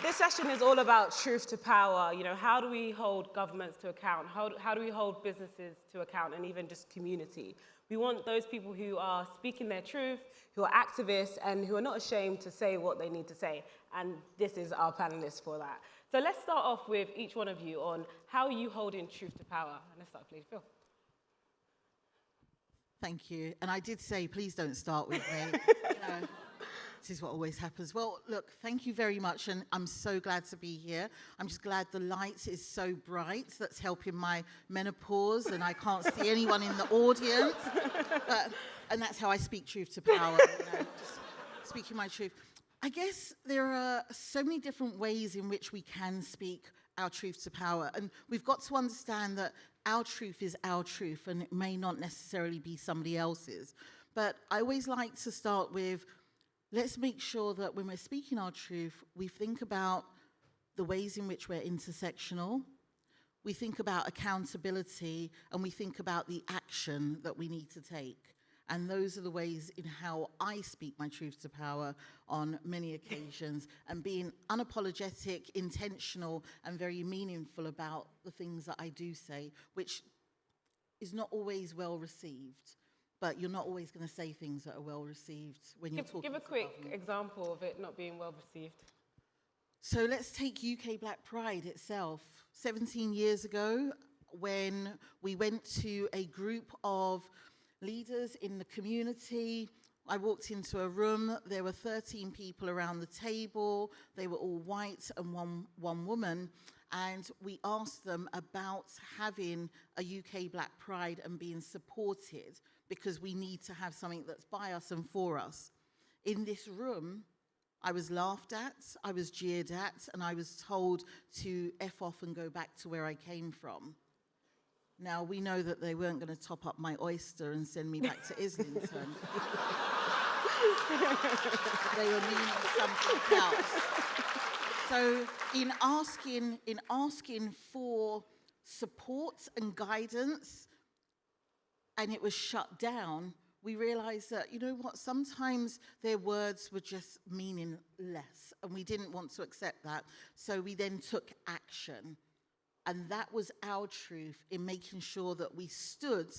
this session is all about truth to power. You know, how do we hold governments to account? How do we hold businesses to account, and even just community? We want those people who are speaking their truth, who are activists, and who are not ashamed to say what they need to say. And this is our panelists for that. So let's start off with each one of you on how you hold in truth to power. And let's start with Phyll. Thank you. And I did say, please don't start with me. This is what always happens. Well, look, thank you very much, and I'm so glad to be here. I'm just glad the light is so bright. That's helping my menopause, and I can't see anyone in the audience. And that's how I speak truth to power, just speaking my truth. I guess there are so many different ways in which we can speak our truth to power, and we've got to understand that our truth is our truth, and it may not necessarily be somebody else's. But I always like to start with, let's make sure that when we're speaking our truth, we think about the ways in which we're intersectional, we think about accountability, and we think about the action that we need to take. And those are the ways in how I speak my truth to power on many occasions, and being unapologetic, intentional, and very meaningful about the things that I do say, which is not always well received. But you're not always going to say things that are well received when you're talking. Give a quick example of it not being well received. So let's take UK Black Pride itself. 17 years ago, when we went to a group of leaders in the community, I walked into a room, there were 13 people around the table, they were all white and one woman, and we asked them about having a UK Black Pride and being supported, because we need to have something that's by us and for us. In this room, I was laughed at, I was jeered at, and I was told to F off and go back to where I came from. Now, we know that they weren't going to top up my oyster and send me back to Islington. They were meaning something else. So in asking for support and guidance, and it was shut down, we realized that, you know what, sometimes their words were just meaningless, and we didn't want to accept that. So we then took action. And that was our truth, in making sure that we stood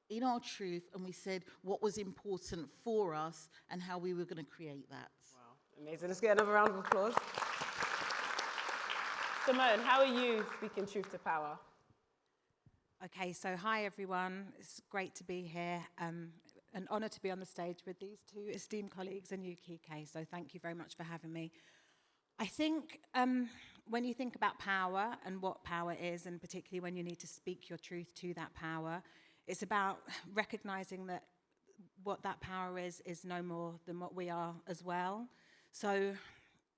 in our truth and we said what was important for us and how we were going to create that. Wow, amazing. Let's get another round of applause. Simone, how are you speaking truth to power? Okay, so hi everyone. It's great to be here. An honor to be on the stage with these two esteemed colleagues and you, Kike, so thank you very much for having me. I think when you think about power and what power is, and particularly when you need to speak your truth to that power, it's about recognizing that what that power is no more than what we are as well. So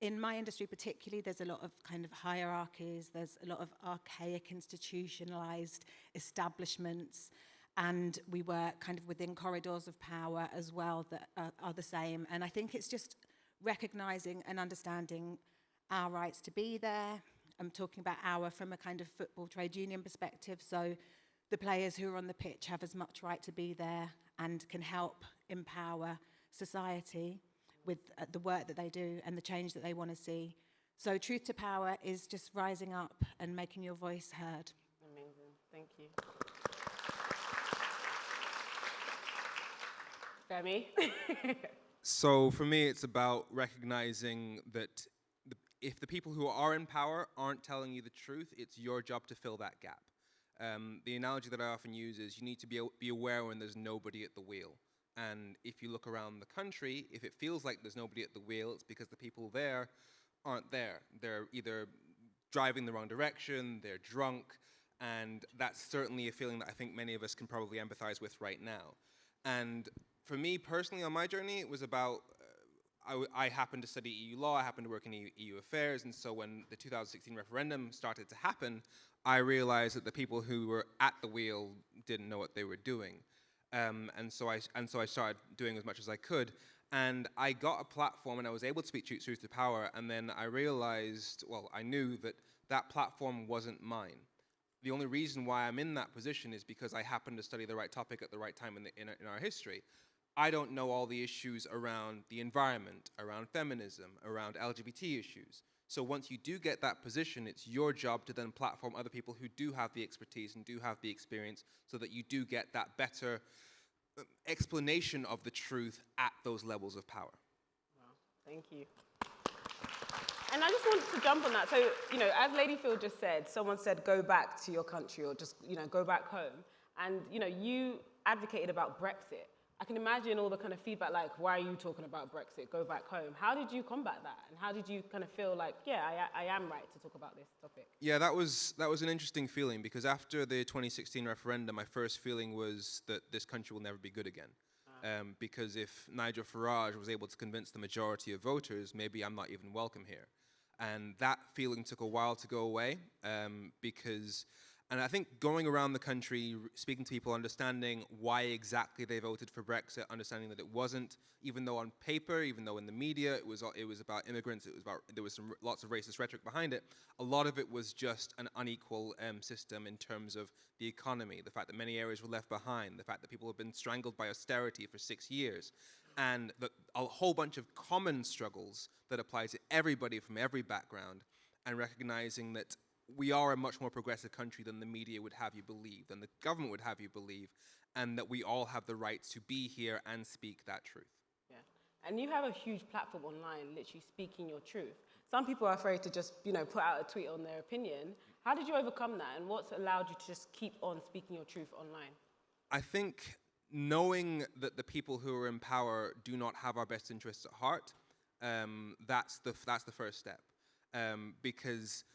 in my industry particularly, there's a lot of kind of hierarchies, there's a lot of archaic institutionalized establishments, and we work kind of within corridors of power as well that are the same. And I think it's just recognizing and understanding our rights to be there. I'm talking about our from a kind of football trade union perspective. So the players who are on the pitch have as much right to be there and can help empower society with the work that they do and the change that they want to see. So truth to power is just rising up and making your voice heard. Amazing, thank you. Femi? So for me, it's about recognizing that if the people who are in power aren't telling you the truth, it's your job to fill that gap. The analogy that I often use is you need to be aware when there's nobody at the wheel. And if you look around the country, if it feels like there's nobody at the wheel, it's because the people there aren't there. They're either driving the wrong direction, they're drunk, and that's certainly a feeling that I think many of us can probably empathize with right now. And for me personally, on my journey, it was about, I happened to study EU law, I happened to work in EU affairs, and so when the 2016 referendum started to happen, I realized that the people who were at the wheel didn't know what they were doing. And so I started doing as much as I could, and I got a platform and I was able to speak truth to power, and then I realized, well, I knew that that platform wasn't mine. The only reason why I'm in that position is because I happened to study the right topic at the right time in our history. I don't know all the issues around the environment, around feminism, around LGBT issues. So once you do get that position, it's your job to then platform other people who do have the expertise and do have the experience so that you do get that better explanation of the truth at those levels of power. Wow, thank you. And I just wanted to jump on that. So, as Lady Phyll just said, someone said, go back to your country or just, go back home. And, you advocated about Brexit. I can imagine all the kind of feedback like, why are you talking about Brexit? Go back home. How did you combat that? And how did you kind of feel like, yeah, I am right to talk about this topic? Yeah, that was an interesting feeling, because after the 2016 referendum, my first feeling was that this country will never be good again. Because if Nigel Farage was able to convince the majority of voters, maybe I'm not even welcome here. And that feeling took a while to go away, and I think going around the country, speaking to people, understanding why exactly they voted for Brexit, understanding that it wasn't, even though on paper, even though in the media it was about immigrants, there was lots of racist rhetoric behind it. A lot of it was just an unequal system in terms of the economy, the fact that many areas were left behind, the fact that people have been strangled by austerity for 6 years, and a whole bunch of common struggles that apply to everybody from every background, and recognizing that we are a much more progressive country than the media would have you believe, than the government would have you believe, and that we all have the right to be here and speak that truth. Yeah, and you have a huge platform online, literally speaking your truth. Some people are afraid to just, put out a tweet on their opinion. How did you overcome that, and what's allowed you to just keep on speaking your truth online? I think knowing that the people who are in power do not have our best interests at heart, that's the first step, because.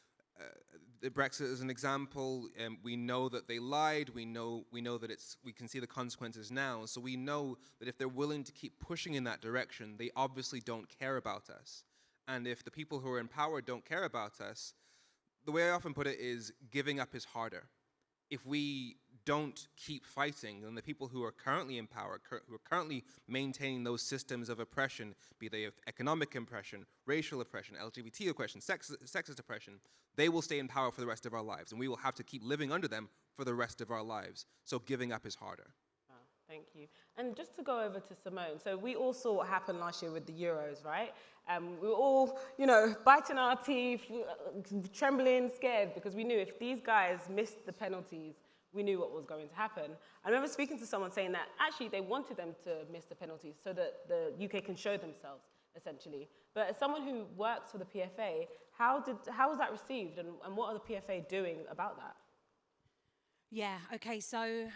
Brexit is an example. We know that they lied. We know that we can see the consequences now. So we know that if they're willing to keep pushing in that direction, they obviously don't care about us. And if the people who are in power don't care about us, the way I often put it is giving up is harder. If we don't keep fighting, then the people who are currently in power, who are currently maintaining those systems of oppression, be they of economic oppression, racial oppression, LGBT oppression, sexist oppression, they will stay in power for the rest of our lives, and we will have to keep living under them for the rest of our lives. So giving up is harder. Wow, thank you. And just to go over to Simone, so we all saw what happened last year with the Euros, right? We were all, biting our teeth, trembling, scared, because we knew if these guys missed the penalties, we knew what was going to happen. I remember speaking to someone saying that actually they wanted them to miss the penalties so that the UK can show themselves, essentially. But as someone who works for the PFA, how was that received, and what are the PFA doing about that? Yeah, okay, so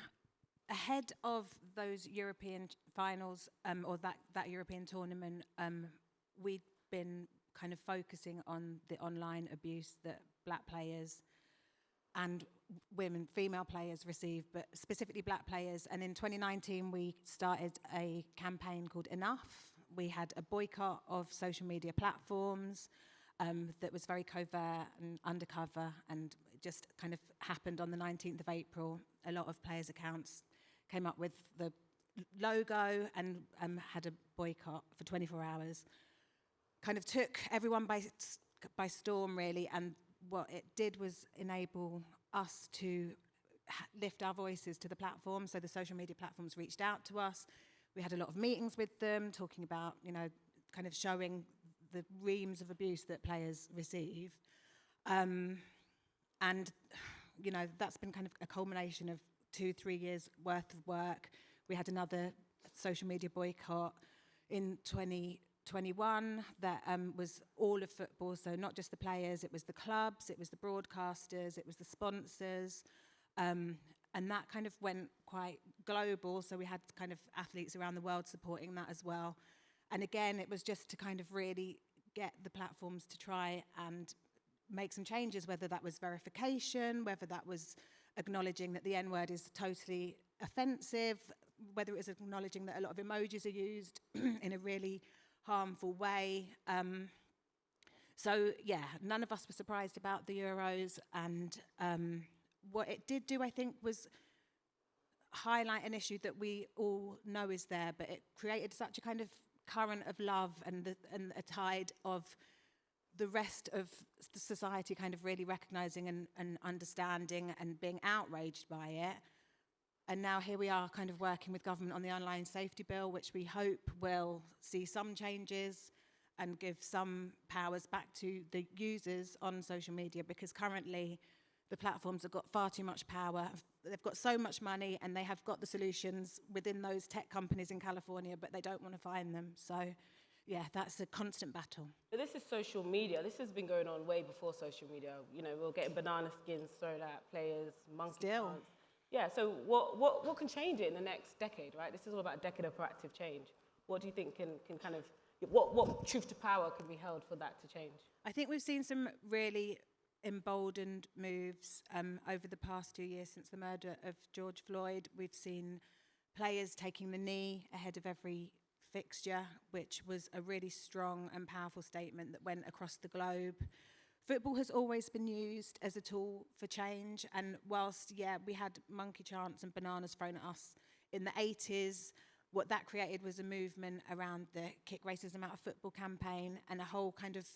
ahead of those European finals, or that European tournament, we'd been kind of focusing on the online abuse that black players and female players receive, but specifically black players. And in 2019, we started a campaign called Enough. We had a boycott of social media platforms that was very covert and undercover, and it just kind of happened on the 19th of April. A lot of players' accounts came up with the logo and had a boycott for 24 hours. Kind of took everyone by storm, really, and what it did was enable us to lift our voices to the platform. So the social media platforms reached out to us. We had a lot of meetings with them, talking about, kind of showing the reams of abuse that players receive. And, that's been kind of a culmination of 2-3 years worth of work. We had another social media boycott in 2021 that was all of football, so not just the players, it was the clubs, it was the broadcasters, it was the sponsors, and that kind of went quite global, so we had kind of athletes around the world supporting that as well. And again, it was just to kind of really get the platforms to try and make some changes, whether that was verification, whether that was acknowledging that the N-word is totally offensive, whether it was acknowledging that a lot of emojis are used in a really harmful way. So yeah, none of us were surprised about the Euros, and what it did do, I think, was highlight an issue that we all know is there, but it created such a kind of current of love and a tide of the rest of the society kind of really recognizing and understanding and being outraged by it. And now here we are kind of working with government on the online safety bill, which we hope will see some changes. and give some powers back to the users on social media, because currently the platforms have got far too much power. They've got so much money and they have got the solutions within those tech companies in California, but they don't want to find them. So, yeah, that's a constant battle. But this is social media. This has been going on way before social media. You know, we're getting banana skins thrown at players, monkey Still. plants. Yeah, so what can change it in the next decade, right? This is all about a decade of proactive change. What do you think can kind of, what truth to power can be held for that to change? I think we've seen some really emboldened moves over the past 2 years since the murder of George Floyd. We've seen players taking the knee ahead of every fixture, which was a really strong and powerful statement that went across the globe. Football has always been used as a tool for change, and whilst, yeah, we had monkey chants and bananas thrown at us in the 80s, what that created was a movement around the Kick Racism Out of Football campaign and a whole kind of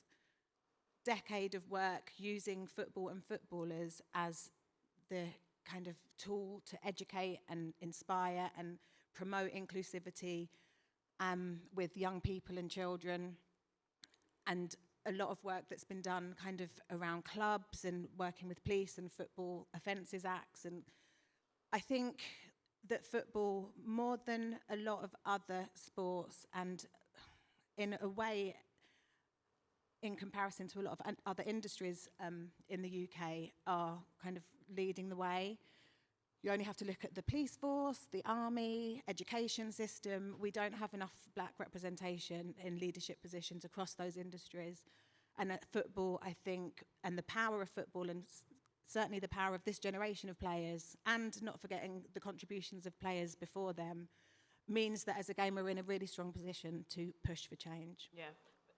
decade of work using football and footballers as the kind of tool to educate and inspire and promote inclusivity with young people and children, and a lot of work that's been done kind of around clubs and working with police and football offences acts. And I think that football, more than a lot of other sports, and in a way, in comparison to a lot of other industries in the UK, are kind of leading the way. You only have to look at the police force, the army, education system. We don't have enough black representation in leadership positions across those industries. And at football, I think, and the power of football, and certainly the power of this generation of players, and not forgetting the contributions of players before them, means that as a game we're in a really strong position to push for change. Yeah.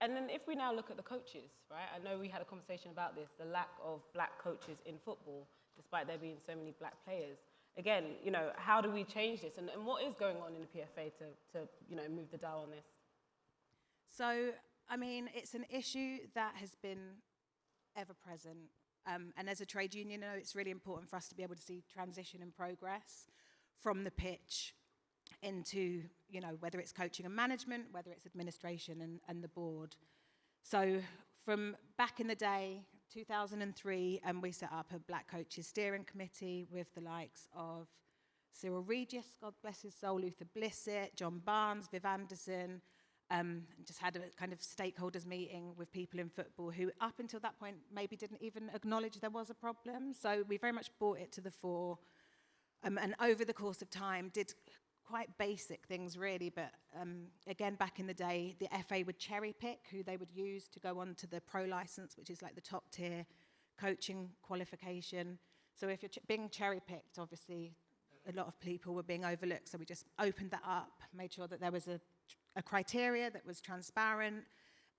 And then if we now look at the coaches, right? I know we had a conversation about this, the lack of black coaches in football, despite there being so many black players. Again, you know, how do we change this? And what is going on in the PFA to you know, move the dial on this? So, I mean, it's an issue that has been ever present. And as a trade union, you know, it's really important for us to be able to see transition and progress from the pitch into, you know, whether it's coaching and management, whether it's administration and the board. So from back in the day, 2003, we set up a Black Coaches Steering Committee with the likes of Cyril Regis, God bless his soul, Luther Blissett, John Barnes, Viv Anderson, just had a kind of stakeholders meeting with people in football who up until that point maybe didn't even acknowledge there was a problem. So we very much brought it to the fore, and over the course of time did quite basic things really, but again, back in the day, the FA would cherry pick who they would use to go on to the pro license, which is like the top tier coaching qualification. So if you're being cherry picked, obviously a lot of people were being overlooked. So we just opened that up, made sure that there was a criteria that was transparent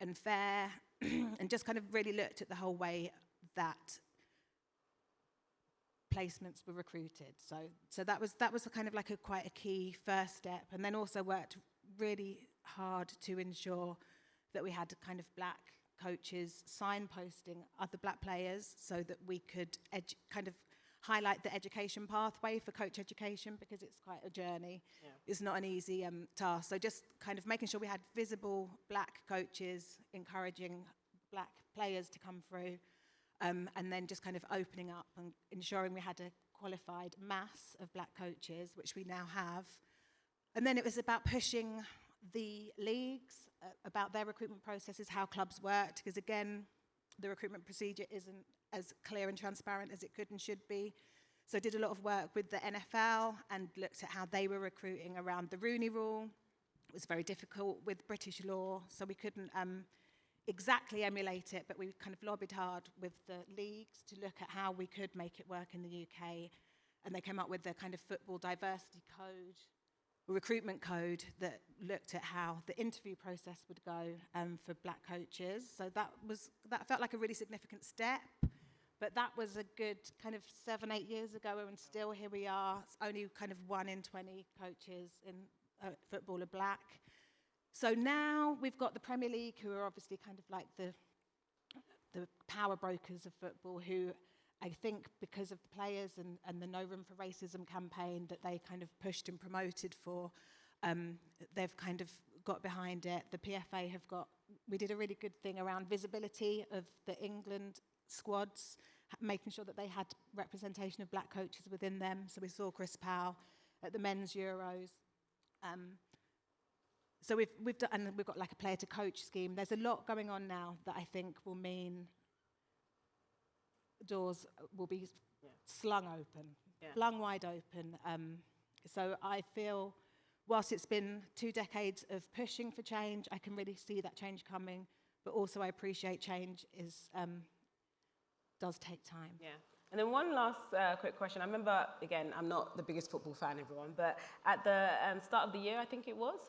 and fair, and just kind of really looked at the whole way that placements were recruited. So that was a kind of like quite a key first step, and then also worked really hard to ensure that we had kind of black coaches signposting other black players so that we could kind of highlight the education pathway for coach education, because it's quite a journey. Yeah. It's not an easy task. So just kind of making sure we had visible black coaches, encouraging black players to come through, and then just kind of opening up and ensuring we had a qualified mass of black coaches, which we now have. And then it was about pushing the leagues about their recruitment processes, how clubs worked, because again, the recruitment procedure isn't as clear and transparent as it could and should be. So I did a lot of work with the NFL and looked at how they were recruiting around the Rooney Rule. It was very difficult with British law, so we couldn't exactly emulate it, but we kind of lobbied hard with the leagues to look at how we could make it work in the UK. And they came up with the kind of football diversity code, recruitment code, that looked at how the interview process would go for black coaches. So that felt like a really significant step, but that was a good kind of 7-8 years ago, and still here we are. It's only kind of 1 in 20 coaches in football are black. So now we've got the Premier League, who are obviously kind of like the power brokers of football, who I think because of the players and the No Room for Racism campaign that they kind of pushed and promoted for, they've kind of got behind it. The PFA have got we did a really good thing around visibility of the England squads, making sure that they had representation of black coaches within them. So we saw Chris Powell at the men's Euros. So we've done, and we've got like a player to coach scheme. There's a lot going on now that I think will mean doors will be slung open, flung wide open. So I feel, whilst it's been 2 decades of pushing for change, I can really see that change coming. But also I appreciate change does take time. Yeah. And then one last quick question. I remember, again, I'm not the biggest football fan, everyone, but at the start of the year, I think it was,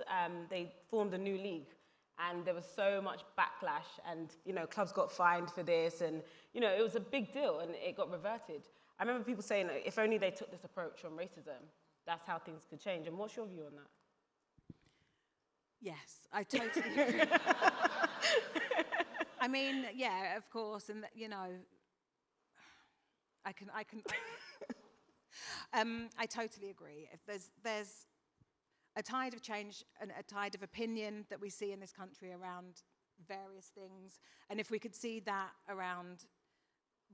they formed a new league. And there was so much backlash, and clubs got fined for this, and it was a big deal, and it got reverted. I remember people saying that if only they took this approach on racism, that's how things could change. And what's your view on that? Yes, I totally agree. I mean, yeah, of course, and I totally agree. If there's a tide of change and a tide of opinion that we see in this country around various things, and if we could see that around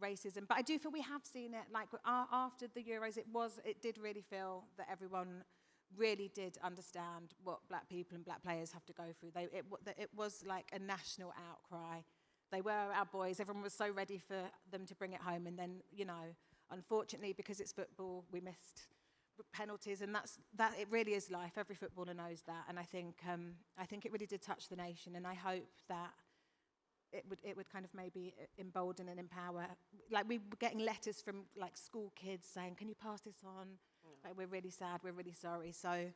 racism, but I do feel we have seen it. Like after the Euros, it did really feel that everyone really did understand what black people and black players have to go through. It was like a national outcry. They were our boys. Everyone was so ready for them to bring it home. And then, unfortunately, because it's football, we missed penalties. And that it really is life. Every footballer knows that. And I think it really did touch the nation. And I hope that it would kind of maybe embolden and empower. Like, we were getting letters from like school kids saying, "Can you pass this on? Like, we're really sad. We're really sorry." So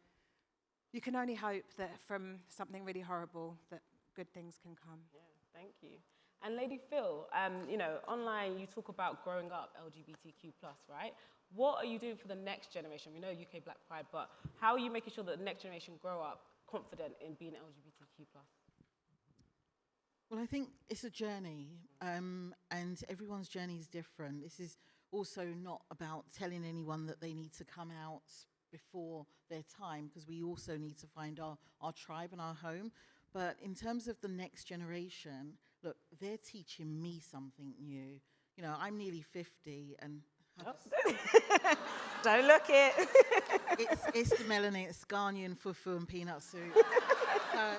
you can only hope that from something really horrible that good things can come. Yeah, thank you. And Lady Phyll, online you talk about growing up LGBTQ+, right? What are you doing for the next generation? We know UK Black Pride, but how are you making sure that the next generation grow up confident in being LGBTQ+? Well, I think it's a journey, and everyone's journey is different. This is also not about telling anyone that they need to come out before their time, because we also need to find our tribe and our home. But in terms of the next generation, look, they're teaching me something new. I'm nearly 50, and don't look it. it's the melanin, it's Ghanaian fufu and peanut soup. So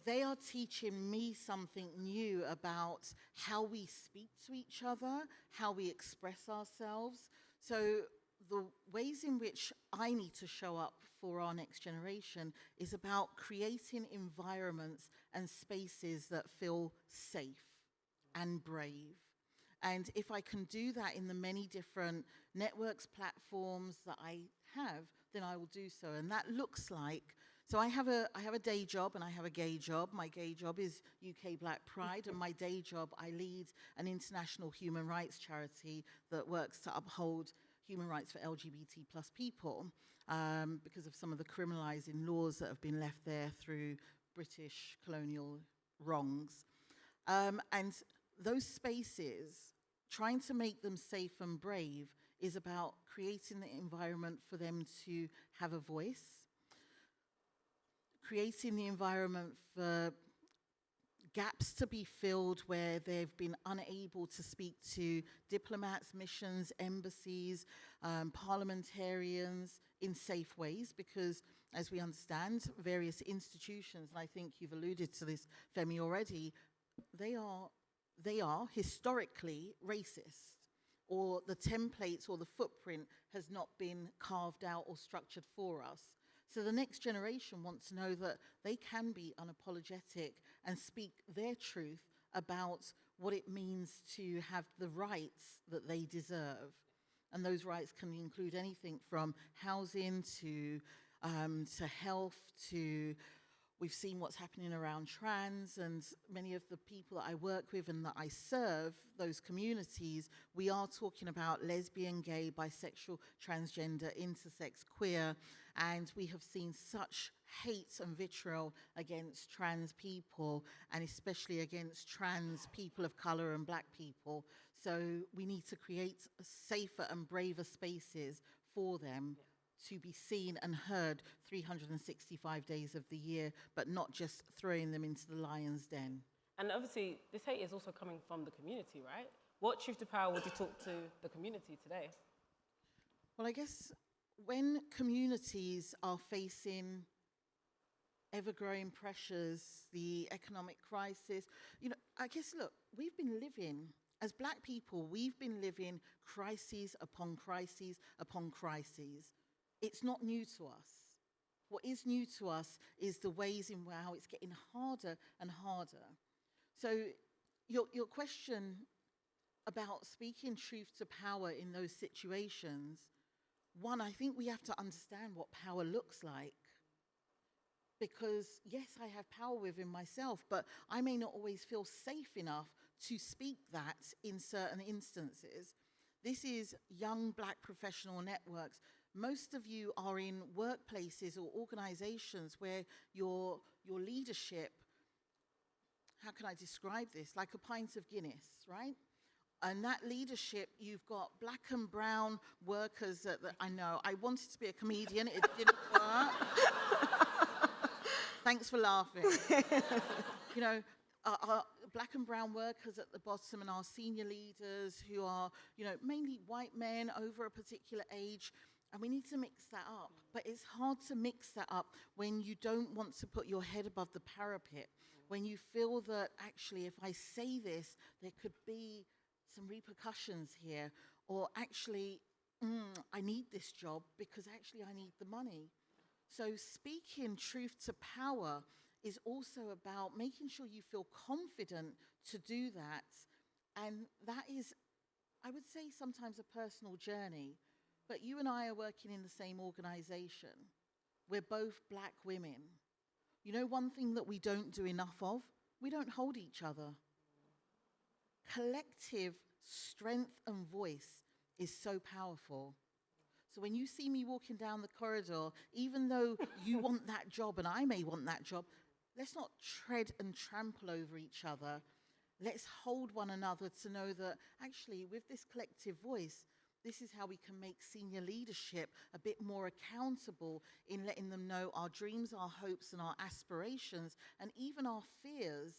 they are teaching me something new about how we speak to each other, how we express ourselves. So the ways in which I need to show up for our next generation is about creating environments and spaces that feel safe and brave. And if I can do that in the many different networks, platforms that I have, then I will do so. And that looks like, so I have a day job and I have a gay job. My gay job is UK Black Pride, and my day job, I lead an international human rights charity that works to uphold human rights for LGBT plus people, because of some of the criminalizing laws that have been left there through British colonial wrongs. And those spaces, trying to make them safe and brave, is about creating the environment for them to have a voice, creating the environment for gaps to be filled where they've been unable to speak to diplomats, missions, embassies, parliamentarians in safe ways, because as we understand, various institutions, and I think you've alluded to this, Femi, already, they are historically racist, or the templates or the footprint has not been carved out or structured for us. So the next generation wants to know that they can be unapologetic and speak their truth about what it means to have the rights that they deserve. And those rights can include anything from housing to health to, we've seen what's happening around trans, and many of the people that I work with and that I serve, those communities, we are talking about lesbian, gay, bisexual, transgender, intersex, queer, and we have seen such hate and vitriol against trans people, and especially against trans people of color and black people. So we need to create safer and braver spaces for them to be seen and heard 365 days of the year, but not just throwing them into the lion's den. And obviously, this hate is also coming from the community, right? What truth to power would you talk to the community today? Well, I guess when communities are facing ever-growing pressures, the economic crisis, I guess, look, we've been living, as Black people, we've been living crises upon crises upon crises. It's not new to us. What is new to us is the ways in how it's getting harder and harder. So your question about speaking truth to power in those situations, one, I think we have to understand what power looks like. Because, yes, I have power within myself, but I may not always feel safe enough to speak that in certain instances. This is young Black professional networks. Most of you are in workplaces or organizations where your leadership, how can I describe this? Like a pint of Guinness, right? And that leadership, you've got Black and brown workers I know. I wanted to be a comedian. It didn't work. Thanks for laughing. Our Black and brown workers at the bottom and our senior leaders who are, mainly white men over a particular age. And we need to mix that up. But it's hard to mix that up when you don't want to put your head above the parapet, when you feel that actually if I say this, there could be some repercussions here, or actually, I need this job because actually I need the money. So speaking truth to power is also about making sure you feel confident to do that. And that is, I would say, sometimes a personal journey. But you and I are working in the same organization. We're both Black women. One thing that we don't do enough of? We don't hold each other. Collective strength and voice is so powerful. So when you see me walking down the corridor, even though you want that job and I may want that job, let's not tread and trample over each other. Let's hold one another to know that actually with this collective voice, this is how we can make senior leadership a bit more accountable in letting them know our dreams, our hopes, and our aspirations, and even our fears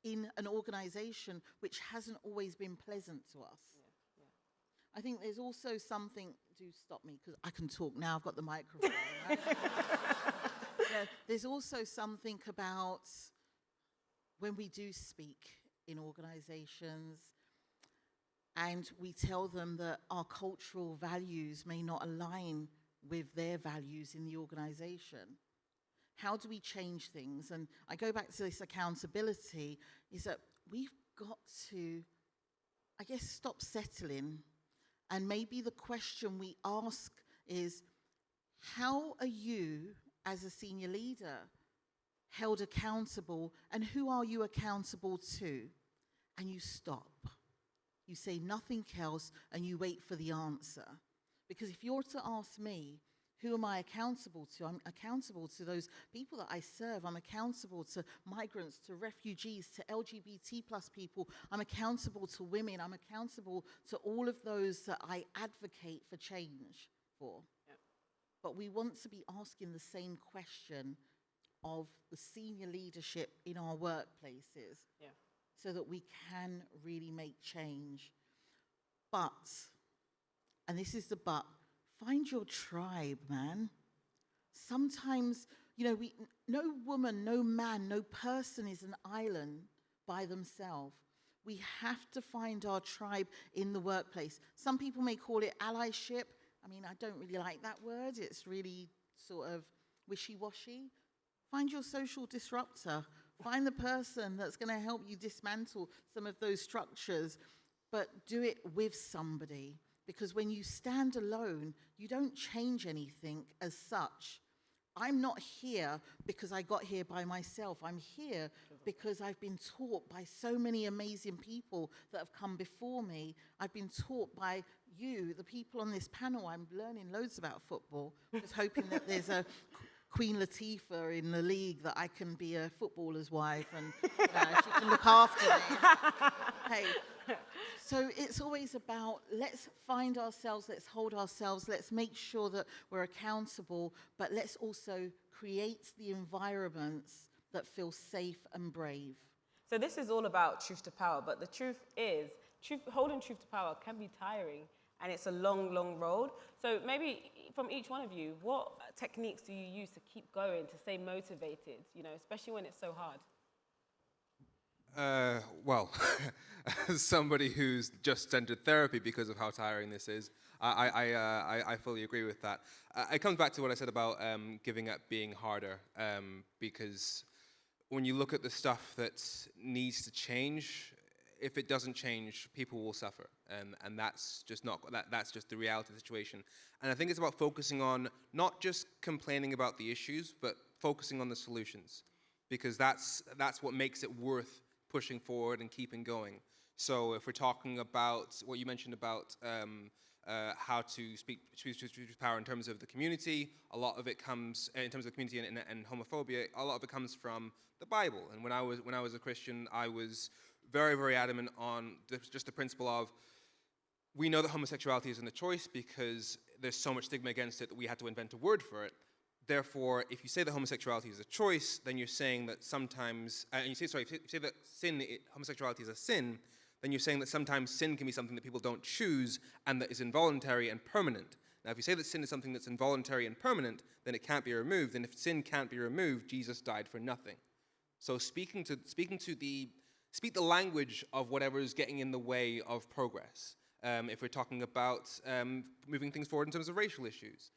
in an organization which hasn't always been pleasant to us. I think there's also something, do stop me because I can talk now, I've got the microphone. Right? There's also something about when we do speak in organizations and we tell them that our cultural values may not align with their values in the organization. How do we change things? And I go back to this accountability, is that we've got to, I guess, stop settling. And maybe the question we ask is, how are you, as a senior leader, held accountable, and who are you accountable to? And you stop. You say nothing else, and you wait for the answer. Because if you're to ask me, who am I accountable to? I'm accountable to those people that I serve. I'm accountable to migrants, to refugees, to LGBT plus people. I'm accountable to women. I'm accountable to all of those that I advocate for change for. Yep. But we want to be asking the same question of the senior leadership in our workplaces, so that we can really make change. But, and this is the but, find your tribe, man. Sometimes, no woman, no man, no person is an island by themselves. We have to find our tribe in the workplace. Some people may call it allyship. I mean, I don't really like that word. It's really sort of wishy-washy. Find your social disruptor. Find the person that's going to help you dismantle some of those structures, but do it with somebody. Because when you stand alone, you don't change anything as such. I'm not here because I got here by myself. I'm here because I've been taught by so many amazing people that have come before me. I've been taught by you, the people on this panel. I'm learning loads about football. Just hoping that there's a Queen Latifah in the league that I can be a footballer's wife and she can look after me. Hey, so it's always about let's find ourselves, let's hold ourselves, let's make sure that we're accountable, but let's also create the environments that feel safe and brave. So this is all about truth to power, but the truth is, holding truth to power can be tiring, and it's a long, long road. So maybe from each one of you, what techniques do you use to keep going, to stay motivated, especially when it's so hard? Well, as somebody who's just entered therapy because of how tiring this is, I fully agree with that. It comes back to what I said about giving up being harder, because when you look at the stuff that needs to change, if it doesn't change, people will suffer, and that's just that's just the reality of the situation. And I think it's about focusing on not just complaining about the issues, but focusing on the solutions, because that's what makes it worth pushing forward and keeping going. So if we're talking about what you mentioned about how to speak truth to power in terms of the community, a lot of it comes in terms of the community and homophobia. A lot of it comes from the Bible. And when I was a Christian, I was very, very adamant on just the principle of we know that homosexuality isn't a choice because there's so much stigma against it that we had to invent a word for it. Therefore, if you say that homosexuality is a choice, then you're saying that sometimes, if you say that homosexuality is a sin, then you're saying that sometimes sin can be something that people don't choose and that is involuntary and permanent. Now, if you say that sin is something that's involuntary and permanent, then it can't be removed. And if sin can't be removed, Jesus died for nothing. So speak the language of whatever is getting in the way of progress. If we're talking about moving things forward in terms of racial issues,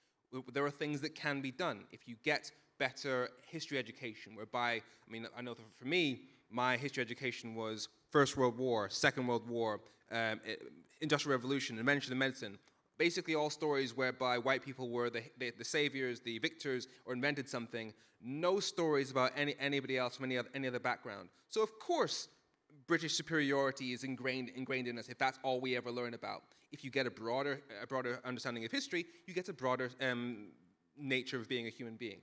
there are things that can be done. If you get better history education, whereby, I know that for me, my history education was First World War, Second World War, Industrial Revolution, invention of medicine, basically all stories whereby white people were the saviors, the victors, or invented something. No stories about anybody else from any other background. So of course, British superiority is ingrained in us if that's all we ever learn about. If you get a broader understanding of history, you get a broader nature of being a human being.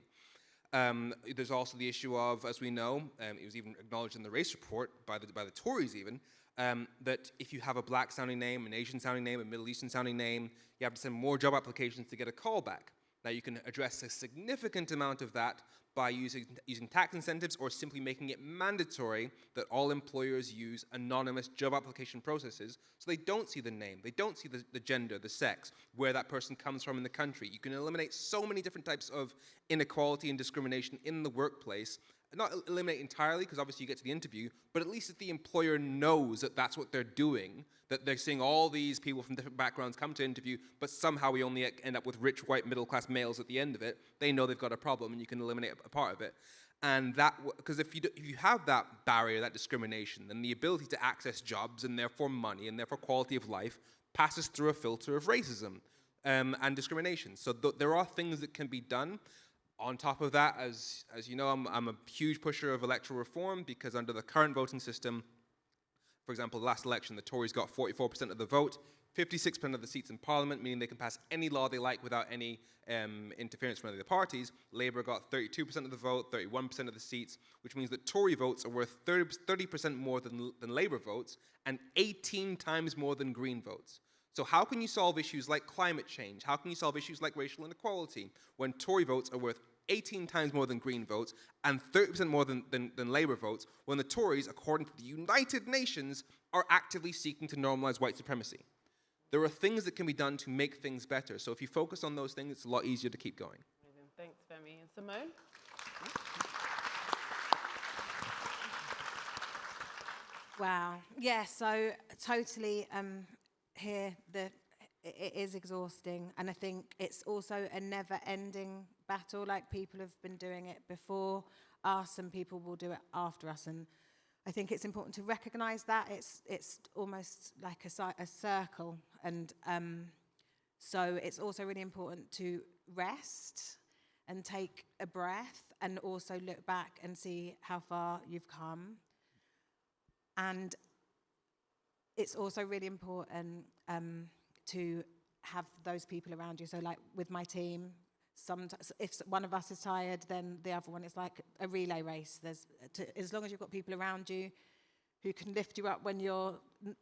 There's also the issue of, as we know, it was even acknowledged in the race report by the Tories even, that if you have a black-sounding name, an Asian-sounding name, a Middle Eastern-sounding name, you have to send more job applications to get a call back. Now, you can address a significant amount of that by using tax incentives or simply making it mandatory that all employers use anonymous job application processes so they don't see the name, they don't see the gender, the sex, where that person comes from in the country. You can eliminate so many different types of inequality and discrimination in the workplace. Not eliminate entirely, because obviously you get to the interview, but at least if the employer knows that that's what they're doing, that they're seeing all these people from different backgrounds come to interview, but somehow we only end up with rich, white, middle-class males at the end of it, they know they've got a problem and you can eliminate a part of it. And that, because if you have that barrier, that discrimination, then the ability to access jobs and therefore money and therefore quality of life passes through a filter of racism and discrimination. So there are things that can be done. On top of that, as you know, I'm a huge pusher of electoral reform because under the current voting system, for example, the last election, the Tories got 44% of the vote, 56% of the seats in Parliament, meaning they can pass any law they like without any interference from any of the parties. Labour got 32% of the vote, 31% of the seats, which means that Tory votes are worth 30% more than Labour votes and 18 times more than Green votes. So how can you solve issues like climate change? How can you solve issues like racial inequality when Tory votes are worth 18 times more than Green votes and 30% more than Labour votes, when the Tories, according to the United Nations, are actively seeking to normalise white supremacy? There are things that can be done to make things better. So if you focus on those things, it's a lot easier to keep going. Amazing. Thanks, Femi. And Simone? Wow. Yeah, so totally here, it is exhausting, and I think it's also a never-ending battle. Like, people have been doing it before us, and people will do it after us. And I think it's important to recognise that it's almost like a circle, and so it's also really important to rest and take a breath, and also look back and see how far you've come. And it's also really important to have those people around you. So like with my team, sometimes if one of us is tired, then the other one is like a relay race. As long as you've got people around you who can lift you up when you're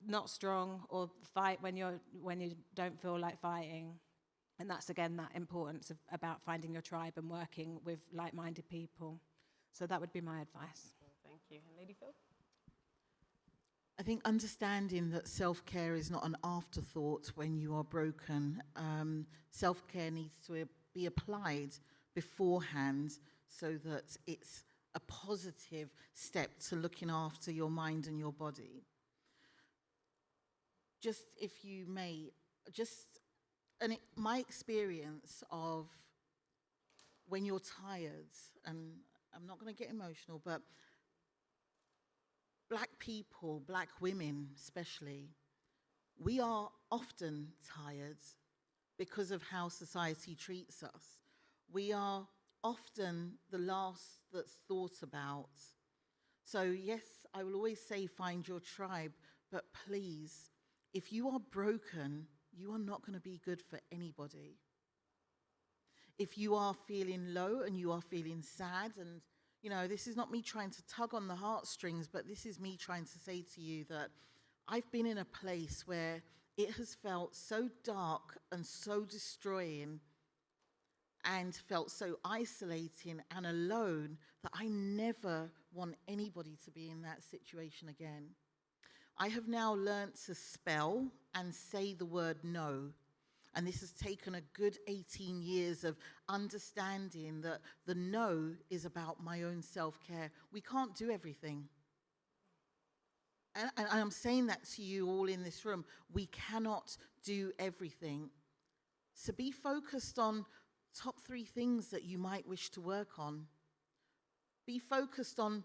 not strong, or fight when you don't feel like fighting. And that's, again, that importance about finding your tribe and working with like-minded people. So that would be my advice. Thank you. And Lady Phyll? I think understanding that self-care is not an afterthought when you are broken. Self-care needs to be applied beforehand so that it's a positive step to looking after your mind and your body. Just, if you may, my experience of when you're tired, and I'm not going to get emotional, but Black people, Black women especially, we are often tired because of how society treats us. We are often the last that's thought about. So yes, I will always say find your tribe, but please, if you are broken, you are not going to be good for anybody. If you are feeling low and you are feeling sad, and this is not me trying to tug on the heartstrings, but this is me trying to say to you that I've been in a place where it has felt so dark and so destroying and felt so isolating and alone that I never want anybody to be in that situation again. I have now learned to spell and say the word no. And this has taken a good 18 years of understanding that the no is about my own self-care. We can't do everything. And I'm saying that to you all in this room. We cannot do everything. So be focused on top 3 things that you might wish to work on. Be focused on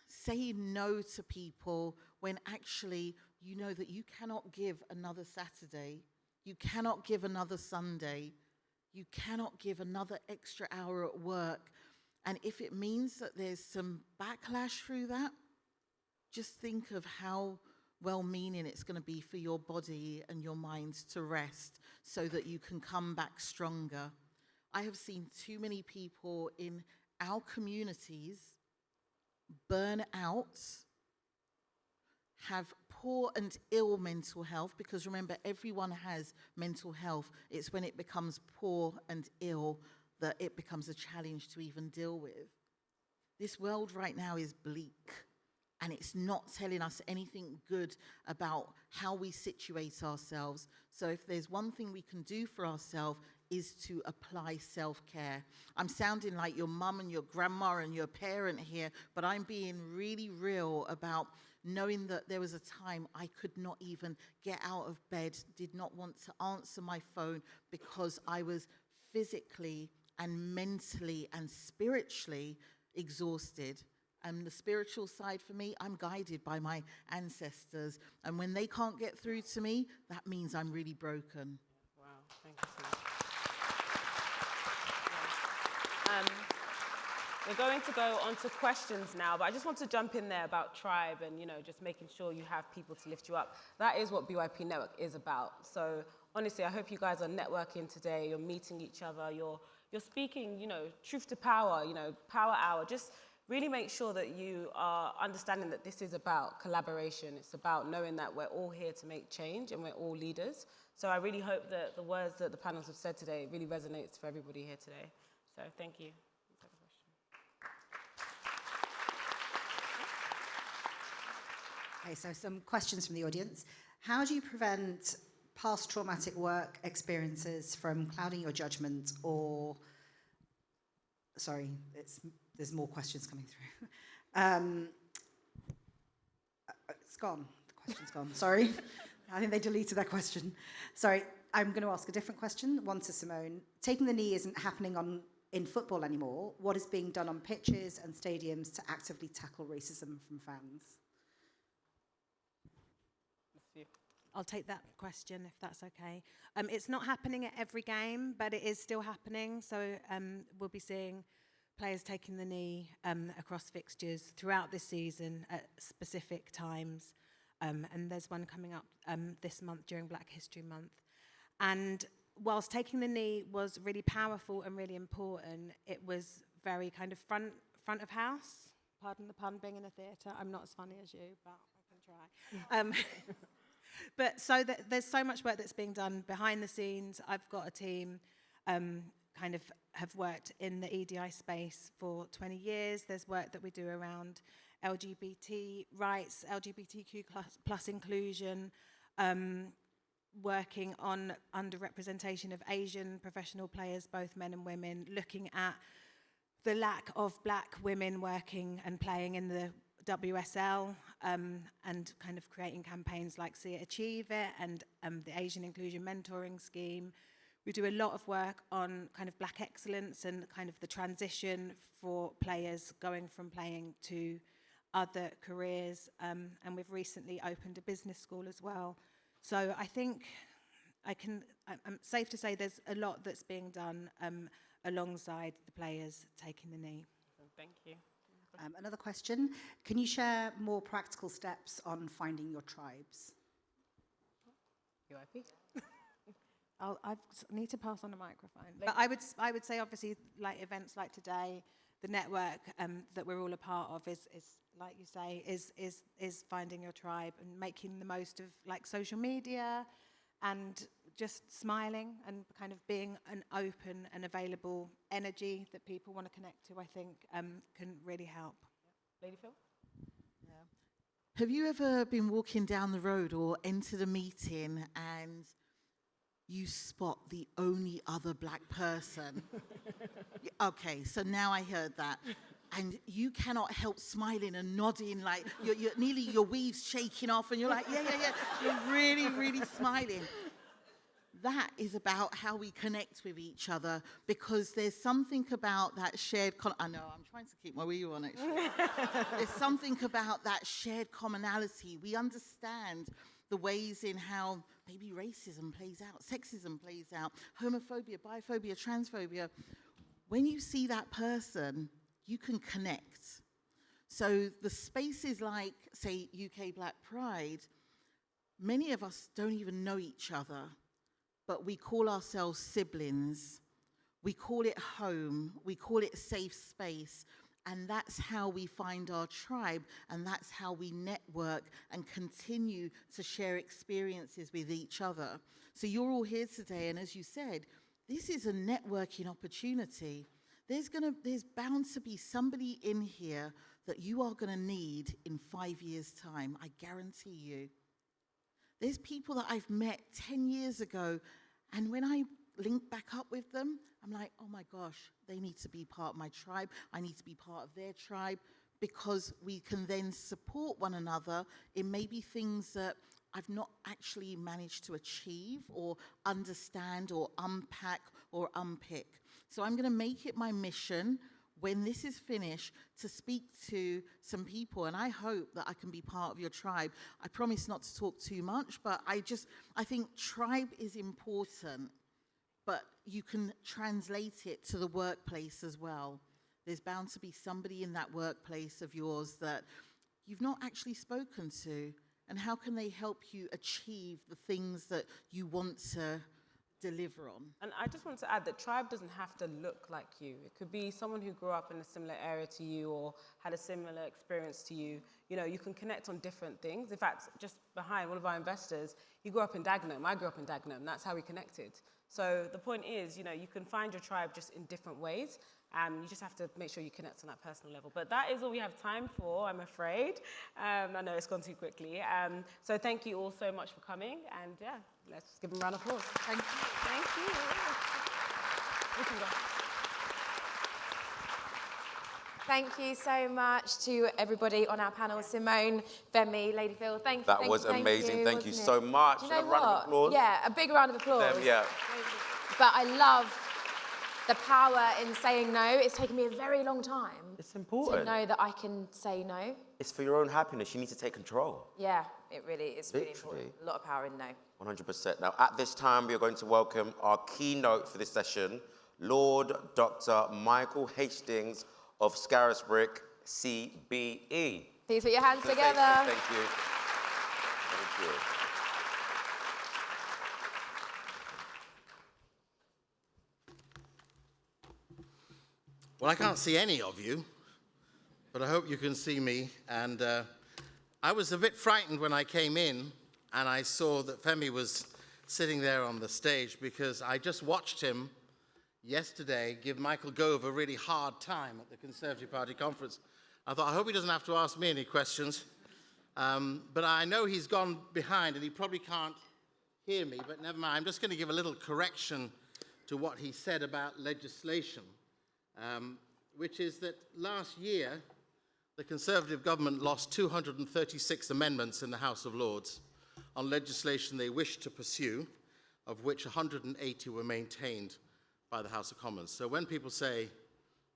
saying no to people when actually you know that you cannot give another Saturday. You cannot give another Sunday. You cannot give another extra hour at work. And if it means that there's some backlash through that, just think of how well-meaning it's going to be for your body and your mind to rest so that you can come back stronger. I have seen too many people in our communities burn out, have poor and ill mental health, because remember, everyone has mental health. It's when it becomes poor and ill that it becomes a challenge to even deal with. This world right now is bleak, and it's not telling us anything good about how we situate ourselves. So if there's one thing we can do for ourselves, is to apply self-care. I'm sounding like your mum and your grandma and your parent here, but I'm being really real about knowing that there was a time I could not even get out of bed, did not want to answer my phone because I was physically and mentally and spiritually exhausted. And the spiritual side for me, I'm guided by my ancestors. And when they can't get through to me, that means I'm really broken. Wow, thank you so much. We're going to go on to questions now, but I just want to jump in there about tribe and, just making sure you have people to lift you up. That is what BYP Network is about. So honestly, I hope you guys are networking today. You're meeting each other. You're speaking, truth to power, power hour. Just really make sure that you are understanding that this is about collaboration. It's about knowing that we're all here to make change and we're all leaders. So I really hope that the words that the panels have said today really resonates for everybody here today. So thank you. Okay, so some questions from the audience. How do you prevent past traumatic work experiences from clouding your judgment or... Sorry, there's more questions coming through. It's gone. The question's gone. Sorry. I think they deleted that question. Sorry, I'm going to ask a different question, one to Simone. Taking the knee isn't happening in football anymore. What is being done on pitches and stadiums to actively tackle racism from fans? I'll take that question if that's okay. It's not happening at every game, but it is still happening. So we'll be seeing players taking the knee across fixtures throughout this season at specific times. And there's one coming up this month during Black History Month. And whilst taking the knee was really powerful and really important, it was very kind of front of house. Pardon the pun, being in a theatre. I'm not as funny as you, but I can try. But so there's so much work that's being done behind the scenes. I've got a team kind of have worked in the EDI space for 20 years. There's work that we do around LGBT rights, LGBTQ plus inclusion, working on underrepresentation of Asian professional players, both men and women, looking at the lack of black women working and playing in the WSL, and kind of creating campaigns like See It, Achieve It, and the Asian Inclusion Mentoring Scheme. We do a lot of work on kind of black excellence and kind of the transition for players going from playing to other careers, and we've recently opened a business school as well. So I think I'm safe to say there's a lot that's being done alongside the players taking the knee. Thank you. Another question. Can you share more practical steps on finding your tribes? BYP. I need to pass on the microphone. But I would say, obviously, like events like today, the network that we're all a part of is like you say, is finding your tribe and making the most of like social media and just smiling and kind of being an open and available energy that people want to connect to, I think can really help. Lady Phyll? Yeah. Have you ever been walking down the road or entered a meeting and you spot the only other black person? Okay, so now I heard that. And you cannot help smiling and nodding, like you're nearly your weave's shaking off and you're like, yeah. You're really, really smiling. That is about how we connect with each other, because there's something about that shared, I know, I'm trying to keep my weave on actually. There's something about that shared commonality. We understand the ways in how maybe racism plays out, sexism plays out, homophobia, biphobia, transphobia. When you see that person, you can connect. So the spaces like, say, UK Black Pride, many of us don't even know each other, but we call ourselves siblings. We call it home. We call it safe space. And that's how we find our tribe, and that's how we network and continue to share experiences with each other. So you're all here today, and as you said, this is a networking opportunity. There's bound to be somebody in here that you are going to need in 5 years' time, I guarantee you. There's people that I've met 10 years ago, and when I link back up with them, I'm like, oh my gosh, they need to be part of my tribe. I need to be part of their tribe, because we can then support one another in maybe things that I've not actually managed to achieve or understand or unpack or unpick. So I'm going to make it my mission, when this is finished, to speak to some people, and I hope that I can be part of your tribe. I promise not to talk too much, but I think tribe is important, but you can translate it to the workplace as well. There's bound to be somebody in that workplace of yours that you've not actually spoken to, and how can they help you achieve the things that you want to deliver on? And I just want to add that tribe doesn't have to look like you. It could be someone who grew up in a similar area to you or had a similar experience to you. You know, you can connect on different things. In fact, just behind one of our investors, he grew up in Dagenham. I grew up in Dagenham. That's how we connected. So the point is, you know, you can find your tribe just in different ways. You just have to make sure you connect on that personal level. But that is all we have time for, I'm afraid. I know it's gone too quickly. So thank you all so much for coming. And yeah, let's give them a round of applause. Thank you. Thank you. We can go. Thank you so much to everybody on our panel. Simone, Femi, Lady Phyll, thank you. That was amazing. Thank you so much. Do you know A round of applause. Yeah, a big round of applause. Yeah. But I love the power in saying no. It's taken me a very long time It's important. to know that I can say no. It's for your own happiness. You need to take control. Yeah, it really is really Literally. important. A lot of power in no. 100%. Now, at this time, we are going to welcome our keynote for this session, Lord Dr. Michael Hastings of Scarisbrick, CBE. Please put your hands So together. Thank you. Thank you. Well, I can't see any of you, but I hope you can see me. And I was a bit frightened when I came in and I saw that Femi was sitting there on the stage, because I just watched him yesterday give Michael Gove a really hard time at the Conservative Party conference. I thought, I hope he doesn't have to ask me any questions. But I know he's gone behind and he probably can't hear me, but never mind. I'm just going to give a little correction to what he said about legislation, which is that last year, the Conservative government lost 236 amendments in the House of Lords on legislation they wished to pursue, of which 180 were maintained by the House of Commons. So when people say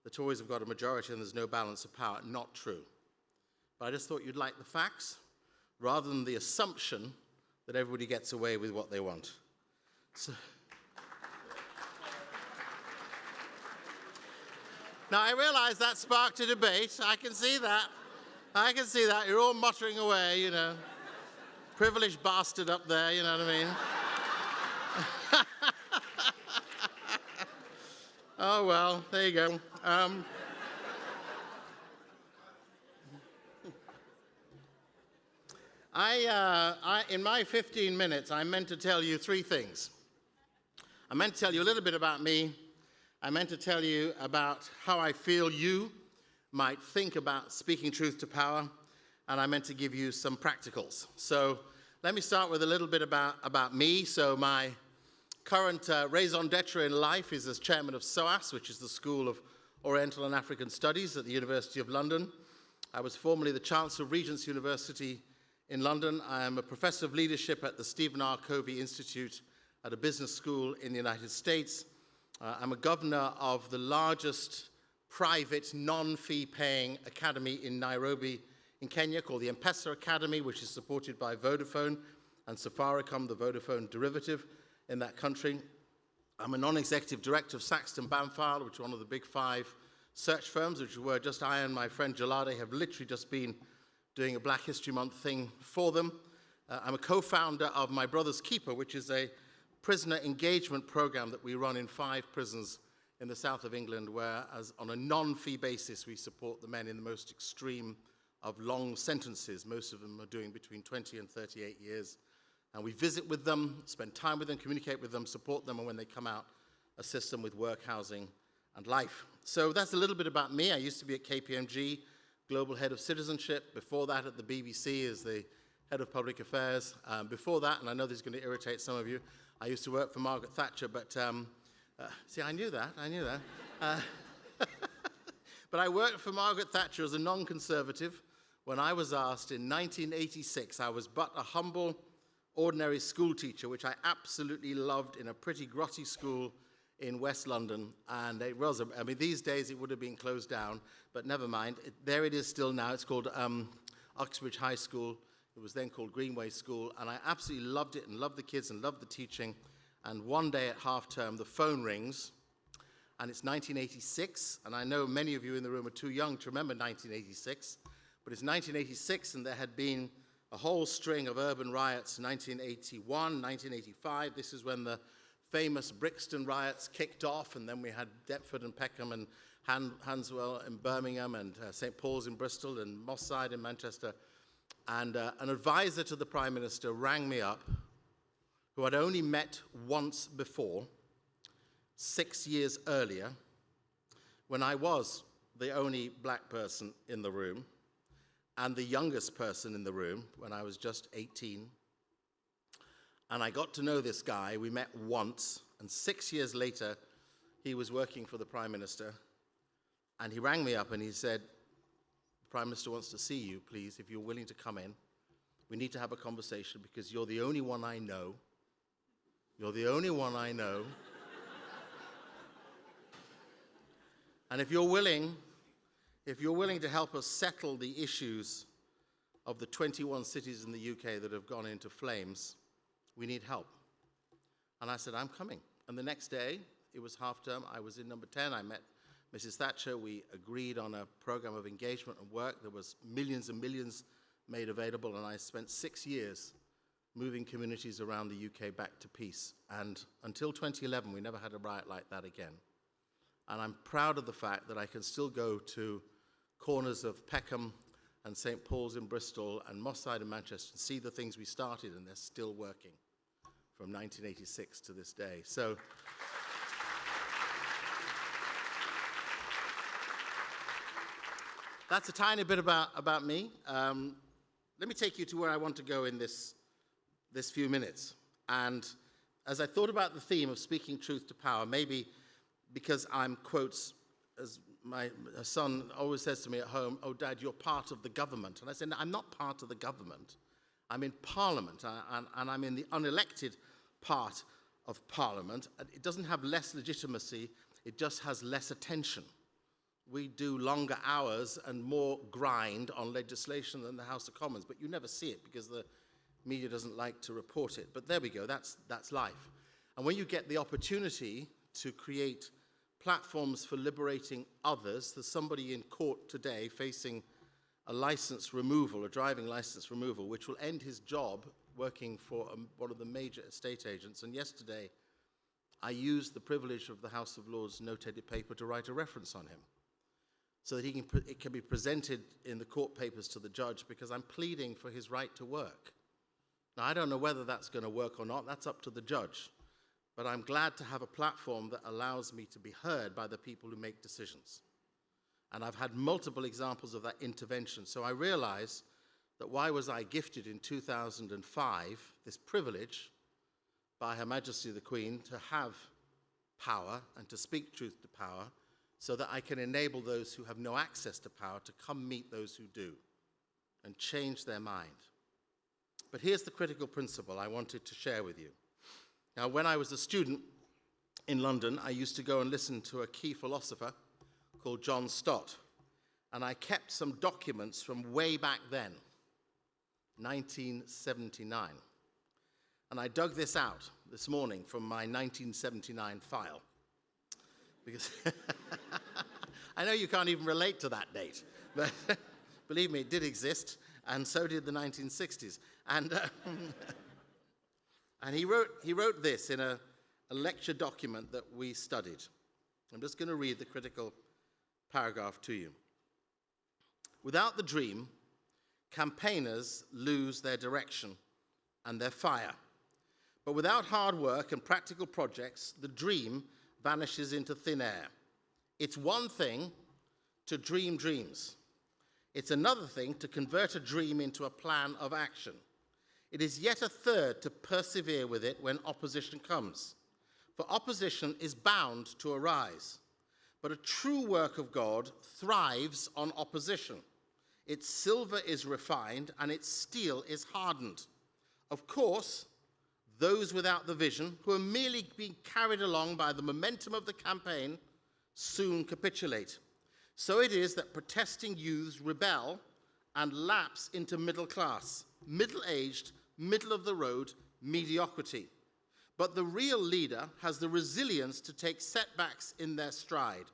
the Tories have got a majority and there's no balance of power, not true. But I just thought you'd like the facts, rather than the assumption that everybody gets away with what they want. So now, I realize that sparked a debate. I can see that. I can see that. You're all muttering away, you know. Privileged bastard up there, you know what I mean? Oh, well, there you go. In my 15 minutes, I meant to tell you three things. I meant to tell you a little bit about me. I meant to tell you about how I feel you might think about speaking truth to power, and I meant to give you some practicals. So let me start with a little bit about me. So my current raison d'etre in life is as chairman of SOAS, which is the School of Oriental and African Studies at the University of London. I was formerly the Chancellor of Regent's University in London. I am a professor of leadership at the Stephen R. Covey Institute at a business school in the United States. I'm a governor of the largest private non-fee paying academy in Nairobi in Kenya called the M-Pesa Academy, which is supported by Vodafone and Safaricom, the Vodafone derivative in that country. I'm a non-executive director of Saxton Bamfile, which is one of the big 5 search firms, which were just I and my friend Jalade have literally just been doing a Black History Month thing for them. I'm a co-founder of My Brother's Keeper, which is a prisoner engagement program that we run in 5 prisons in the south of England, where, as on a non-fee basis, we support the men in the most extreme of long sentences. Most of them are doing between 20 and 38 years. And we visit with them, spend time with them, communicate with them, support them, and when they come out, assist them with work, housing, and life. So that's a little bit about me. I used to be at KPMG, Global Head of Citizenship. Before that, at the BBC as the Head of Public Affairs. Before that, and I know this is going to irritate some of you, I used to work for Margaret Thatcher, but see, I knew that. But I worked for Margaret Thatcher as a non-conservative when I was asked in 1986. I was but a humble, ordinary school teacher, which I absolutely loved, in a pretty grotty school in West London. And it was, I mean, these days it would have been closed down, but never mind. There it is still now. It's called Uxbridge High School. It was then called Greenway School, and I absolutely loved it and loved the kids and loved the teaching. And one day at half term, the phone rings, and it's 1986, and I know many of you in the room are too young to remember 1986, but it's 1986, and there had been a whole string of urban riots, 1981, 1985. This is when the famous Brixton riots kicked off, and then we had Deptford and Peckham and Hanswell in Birmingham, and St. Paul's in Bristol, and Moss Side in Manchester. And an advisor to the Prime Minister rang me up, who I'd only met once before, 6 years earlier, when I was the only black person in the room and the youngest person in the room when I was just 18. And I got to know this guy. We met once, and 6 years later, he was working for the Prime Minister. And he rang me up and he said, "The Prime Minister wants to see you, please, if you're willing to come in. We need to have a conversation because you're the only one I know. You're the only one I know. And if you're willing to help us settle the issues of the 21 cities in the UK that have gone into flames, we need help." And I said, "I'm coming." And the next day, it was half term, I was in number 10, I met Mrs. Thatcher, we agreed on a program of engagement and work. There was millions and millions made available, and I spent 6 years moving communities around the UK back to peace. And until 2011, we never had a riot like that again. And I'm proud of the fact that I can still go to corners of Peckham and St. Paul's in Bristol and Moss Side in Manchester and see the things we started, and they're still working from 1986 to this day. So that's a tiny bit about me. Let me take you to where I want to go in this few minutes. And as I thought about the theme of speaking truth to power, maybe because I'm, quotes, as my son always says to me at home, "Oh, Dad, you're part of the government." And I said, "No, I'm not part of the government. I'm in Parliament, and I'm in the unelected part of Parliament. It doesn't have less legitimacy, it just has less attention. We do longer hours and more grind on legislation than the House of Commons, but you never see it because the media doesn't like to report it. But there we go, that's life. And when you get the opportunity to create platforms for liberating others, there's somebody in court today facing a license removal, a driving license removal, which will end his job working for one of the major estate agents. And yesterday, I used the privilege of the House of Lords notated paper to write a reference on him, so that it can be presented in the court papers to the judge, because I'm pleading for his right to work. Now, I don't know whether that's going to work or not. That's up to the judge. But I'm glad to have a platform that allows me to be heard by the people who make decisions. And I've had multiple examples of that intervention. So I realize that why was I gifted in 2005 this privilege by Her Majesty the Queen to have power and to speak truth to power, so that I can enable those who have no access to power to come meet those who do and change their mind. But here's the critical principle I wanted to share with you. Now, when I was a student in London, I used to go and listen to a key philosopher called John Stott, and I kept some documents from way back then, 1979. And I dug this out this morning from my 1979 file, because I know you can't even relate to that date, but believe me, it did exist, and so did the 1960s. And he wrote this in a lecture document that we studied. I'm just going to read the critical paragraph to you. Without the dream, campaigners lose their direction and their fire. But without hard work and practical projects, the dream vanishes into thin air. It's one thing to dream dreams. It's another thing to convert a dream into a plan of action. It is yet a third to persevere with it when opposition comes. For opposition is bound to arise. But a true work of God thrives on opposition. Its silver is refined and its steel is hardened. Of course, those without the vision, who are merely being carried along by the momentum of the campaign, soon capitulate. So it is that protesting youths rebel and lapse into middle class, middle-aged, middle-of-the-road mediocrity. But the real leader has the resilience to take setbacks in their stride,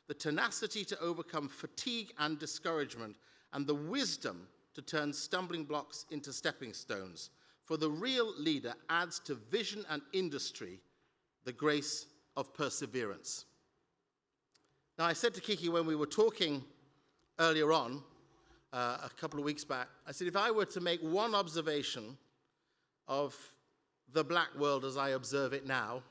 the tenacity to overcome fatigue and discouragement, and the wisdom to turn stumbling blocks into stepping stones. For the real leader adds to vision and industry the grace of perseverance. Now, I said to Kike when we were talking earlier on, a couple of weeks back, I said, if I were to make one observation of the black world as I observe it now,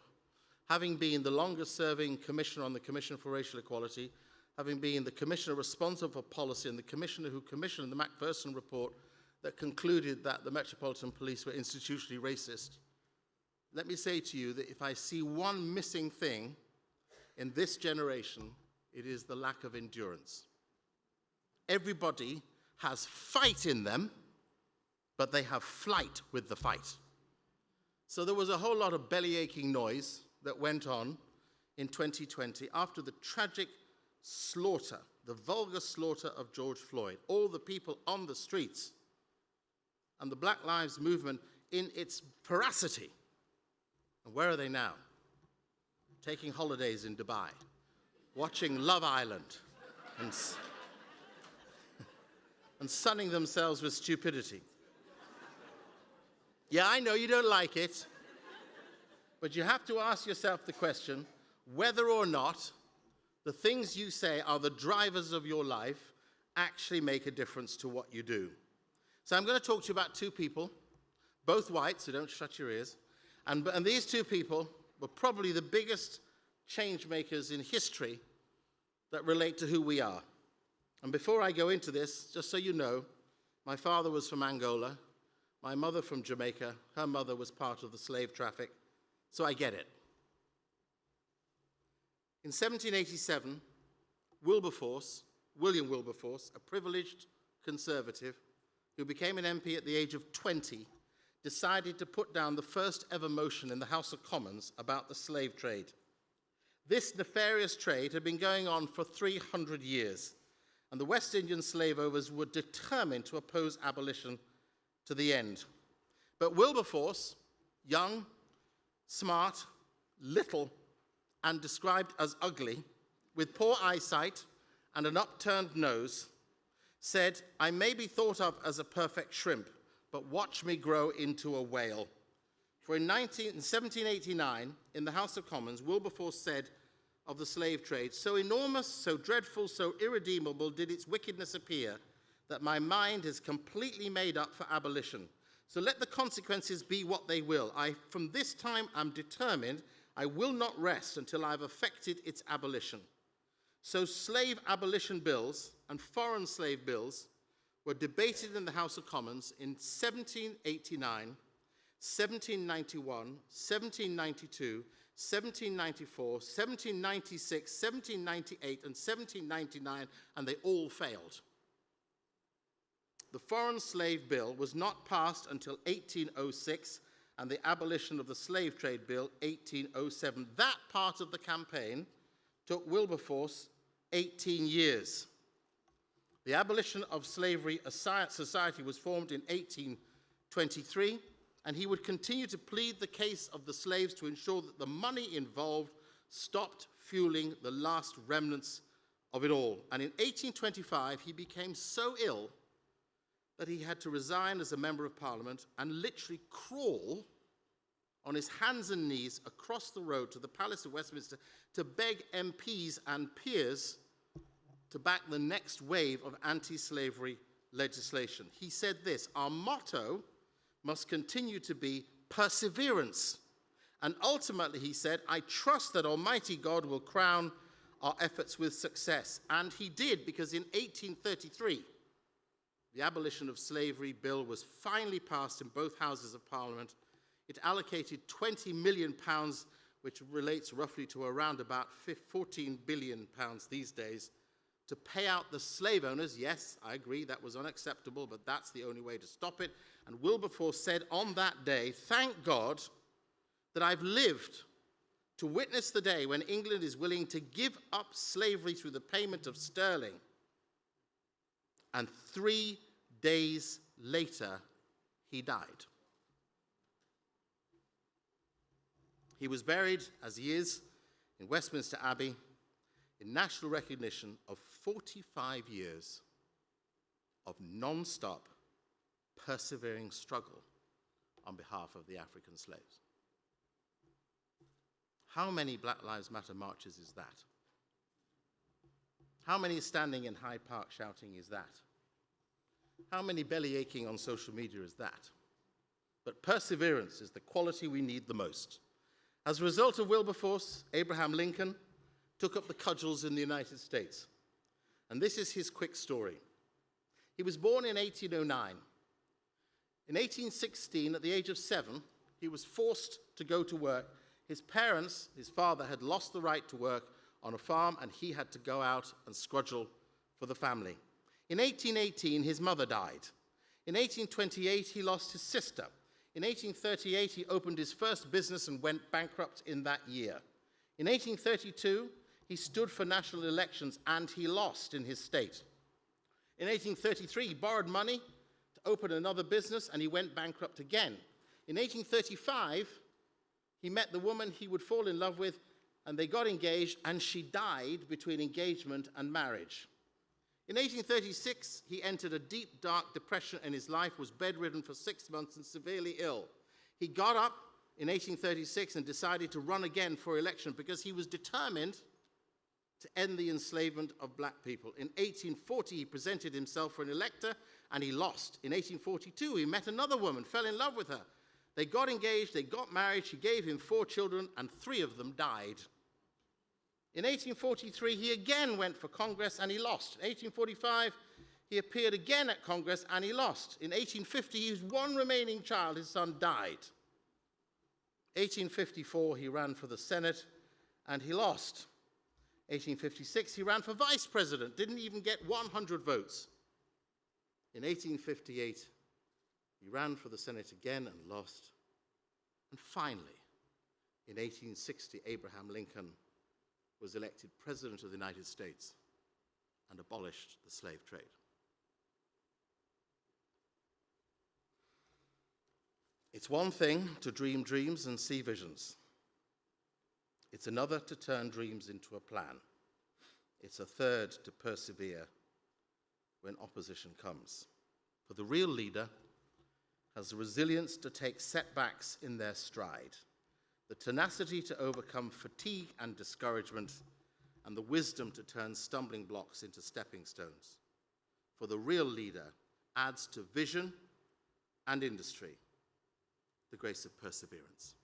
having been the longest-serving commissioner on the Commission for Racial Equality, having been the commissioner responsible for policy and the commissioner who commissioned the Macpherson report that concluded that the Metropolitan Police were institutionally racist, let me say to you that if I see one missing thing in this generation, it is the lack of endurance. Everybody has fight in them, but they have flight with the fight. So there was a whole lot of belly-aching noise that went on in 2020 after the tragic slaughter, the vulgar slaughter of George Floyd, all the people on the streets, and the Black Lives Movement in its veracity. And where are they now? Taking holidays in Dubai, watching Love Island, and sunning themselves with stupidity. Yeah, I know you don't like it, but you have to ask yourself the question whether or not the things you say are the drivers of your life actually make a difference to what you do. So I'm going to talk to you about two people, both white, so don't shut your ears. And these two people were probably the biggest change makers in history that relate to who we are. And before I go into this, just so you know, my father was from Angola, my mother from Jamaica, her mother was part of the slave traffic, so I get it. In 1787, William Wilberforce, a privileged conservative who became an MP at the age of 20, decided to put down the first ever motion in the House of Commons about the slave trade. This nefarious trade had been going on for 300 years, and the West Indian slave owners were determined to oppose abolition to the end. But Wilberforce, young, smart, little, and described as ugly, with poor eyesight and an upturned nose, said, "I may be thought of as a perfect shrimp, but watch me grow into a whale." For in 1789, in the House of Commons, Wilberforce said of the slave trade, "So enormous, so dreadful, so irredeemable did its wickedness appear, that my mind is completely made up for abolition. So let the consequences be what they will. From this time, am determined I will not rest until I have effected its abolition." So slave abolition bills and foreign slave bills were debated in the House of Commons in 1789, 1791, 1792, 1794, 1796, 1798, and 1799, and they all failed. The Foreign Slave Bill was not passed until 1806, and the abolition of the Slave Trade Bill, 1807. That part of the campaign took Wilberforce 18 years. The Abolition of Slavery Society was formed in 1823, and he would continue to plead the case of the slaves to ensure that the money involved stopped fueling the last remnants of it all. And in 1825, he became so ill that he had to resign as a member of Parliament and literally crawl on his hands and knees across the road to the Palace of Westminster to beg MPs and peers to back the next wave of anti-slavery legislation. He said this, "Our motto must continue to be perseverance. And ultimately," he said, "I trust that Almighty God will crown our efforts with success." And he did, because in 1833, the Abolition of Slavery Bill was finally passed in both Houses of Parliament. It allocated £20 million, which relates roughly to around about £14 billion these days, to pay out the slave owners. Yes, I agree, that was unacceptable, but that's the only way to stop it. And Wilberforce said on that day, "Thank God that I've lived to witness the day when England is willing to give up slavery through the payment of sterling." And 3 days later, he died. He was buried, as he is, in Westminster Abbey, in national recognition of 45 years of non-stop, persevering struggle on behalf of the African slaves. How many Black Lives Matter marches is that? How many standing in Hyde Park shouting is that? How many belly aching on social media is that? But perseverance is the quality we need the most. As a result of Wilberforce, Abraham Lincoln took up the cudgels in the United States. And this is his quick story. He was born in 1809. In 1816, at the age of 7, he was forced to go to work. His parents, his father, had lost the right to work on a farm, and he had to go out and scrudgel for the family. In 1818, his mother died. In 1828, he lost his sister. In 1838, he opened his first business and went bankrupt in that year. In 1832, he stood for national elections, and he lost in his state. In 1833, he borrowed money to open another business, and he went bankrupt again. In 1835, he met the woman he would fall in love with, and they got engaged, and she died between engagement and marriage. In 1836, he entered a deep, dark depression in his life, was bedridden for 6 months and severely ill. He got up in 1836 and decided to run again for election because he was determined to end the enslavement of black people. In 1840, he presented himself for an elector, and he lost. In 1842, he met another woman, fell in love with her. They got engaged, they got married, she gave him 4 children, and 3 of them died. In 1843, he again went for Congress, and he lost. In 1845, he appeared again at Congress, and he lost. In 1850, he was one remaining child, his son died. 1854, he ran for the Senate, and he lost. 1856, he ran for vice president, didn't even get 100 votes. In 1858, he ran for the Senate again and lost. And finally, in 1860, Abraham Lincoln was elected President of the United States and abolished the slave trade. It's one thing to dream dreams and see visions. It's another to turn dreams into a plan. It's a third to persevere when opposition comes. For the real leader has the resilience to take setbacks in their stride, the tenacity to overcome fatigue and discouragement, and the wisdom to turn stumbling blocks into stepping stones. For the real leader adds to vision and industry the grace of perseverance.